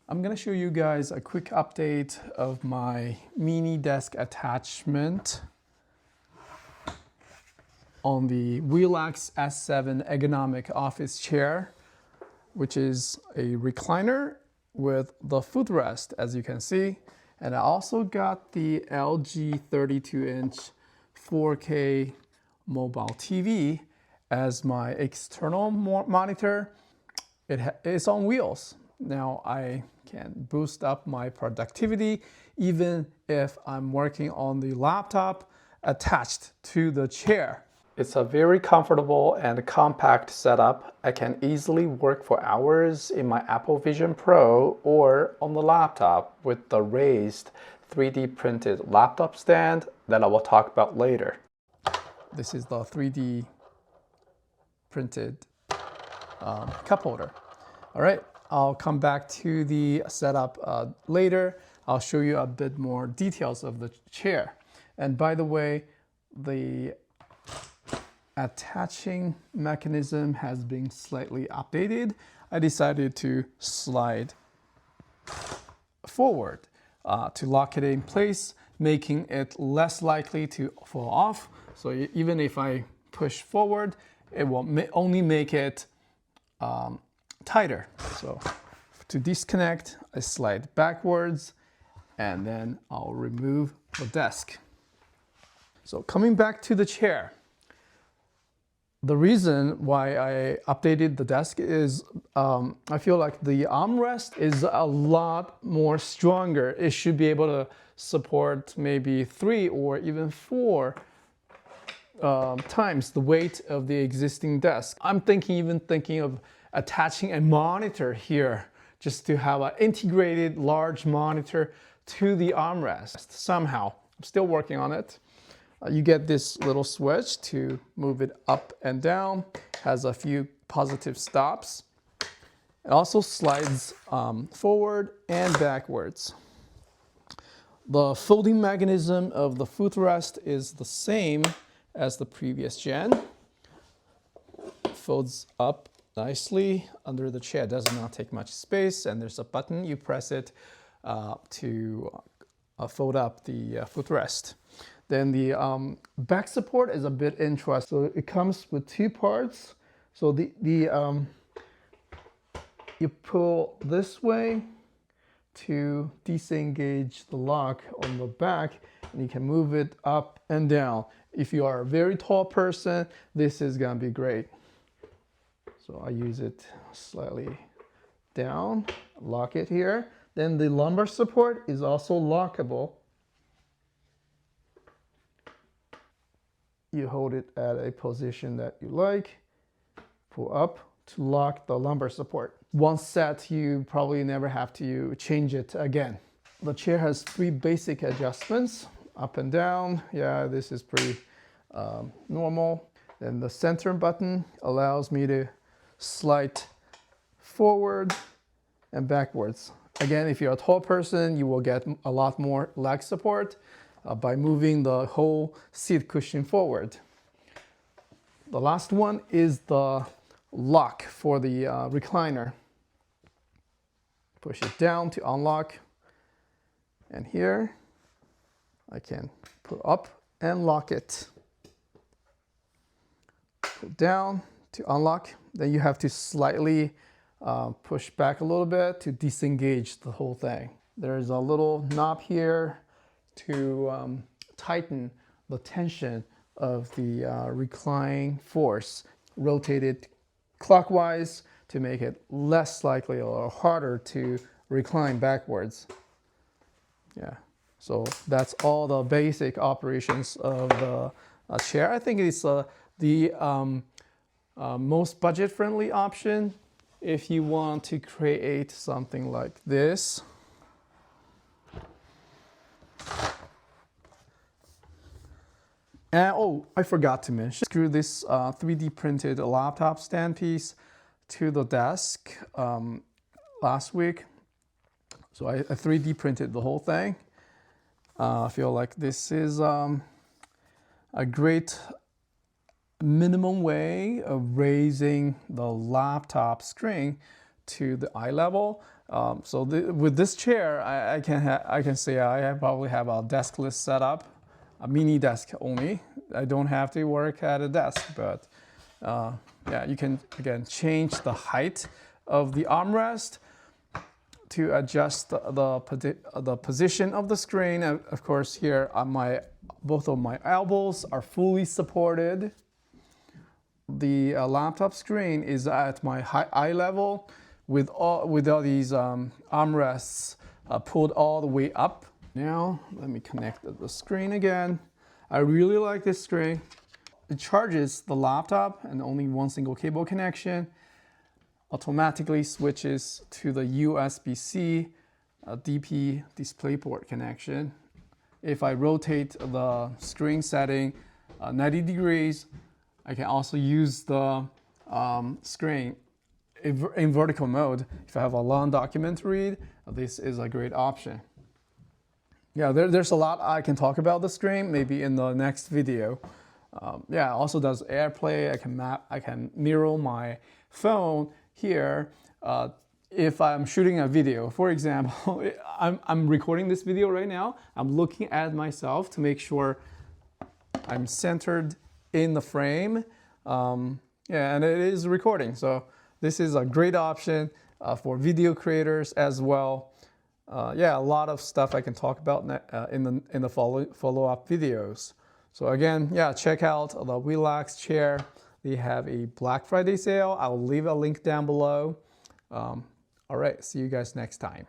I'm going to show you guys a quick update of my mini desk attachment on the Welax S7 Ergonomic office chair, which is a recliner with the footrest, as you can see. And I also got the LG 32-inch 4K mobile TV as my external monitor. It's on wheels. Now I can boost up my productivity even if I'm working on the laptop attached to the chair. It's a very comfortable and compact setup. I can easily work for hours in my Apple Vision Pro or on the laptop with the raised 3D printed laptop stand that I will talk about later. This is the 3D printed cup holder. All right, I'll come back to the setup later. I'll show you a bit more details of the chair. And by the way, the attaching mechanism has been slightly updated. I decided to slide forward to lock it in place, making it less likely to fall off. So even if I push forward, it will only make it tighter. So to disconnect, I slide backwards and then I'll remove the desk. So coming back to the chair, the reason why I updated the desk is I feel like the armrest is a lot more stronger. It should be able to support maybe 3 or even 4 times the weight of the existing desk. I'm even thinking of attaching a monitor here just to have an integrated large monitor to the armrest somehow. I'm still working on it. You get this little switch to move it up and down. Has a few positive stops. It also slides forward and backwards. The folding mechanism of the footrest is the same as the previous gen. Folds up nicely under the chair. It does not take much space, and there's a button. You press it to fold up the footrest. Then the back support is a bit interesting. So it comes with 2 parts. So you pull this way to disengage the lock on the back, and you can move it up and down. If you are a very tall person, this is gonna be great. So I use it slightly down, lock it here. Then the lumbar support is also lockable. You hold it at a position that you like, pull up to lock the lumbar support. Once set, you probably never have to change it again. The chair has 3 basic adjustments, up and down. Yeah, this is pretty normal. Then the center button allows me to slide forward and backwards. Again, if you're a tall person, you will get a lot more leg support by moving the whole seat cushion forward. The last one is the lock for the recliner. Push it down to unlock, and here I can pull up and lock it. Pull down to unlock. Then you have to slightly push back a little bit to disengage the whole thing. There's a little knob here to tighten the tension of the recline force. Rotate it clockwise to make it less likely or harder to recline backwards. Yeah, so that's all the basic operations of the chair. I think it's the most budget-friendly option if you want to create something like this. And oh, I forgot to mention, screw this 3D printed laptop stand piece to the desk last week. So I 3D printed the whole thing. I feel like this is a great minimum way of raising the laptop screen to the eye level. With this chair, I can say I probably have a deskless setup, a mini desk only. I don't have to work at a desk, but yeah, you can again change the height of the armrest to adjust the position of the screen. Of course, here on both of my elbows are fully supported. The laptop screen is at my eye level with all these armrests pulled all the way up. Now, let me connect the screen again. I really like this screen. It charges the laptop and only one single cable connection. Automatically switches to the USB-C DP DisplayPort connection. If I rotate the screen setting 90 degrees, I can also use the screen in vertical mode. If I have a long document to read, this is a great option. Yeah, there's a lot I can talk about the screen, maybe in the next video. Yeah, it also does AirPlay. I can mirror my phone here. If I'm shooting a video, for example, I'm recording this video right now. I'm looking at myself to make sure I'm centered in the frame. Yeah, and it is recording. So this is a great option for video creators as well. Yeah, a lot of stuff I can talk about in the follow-up videos. So again, yeah, check out the Welax chair. They have a Black Friday sale. I'll leave a link down below. All right, see you guys next time.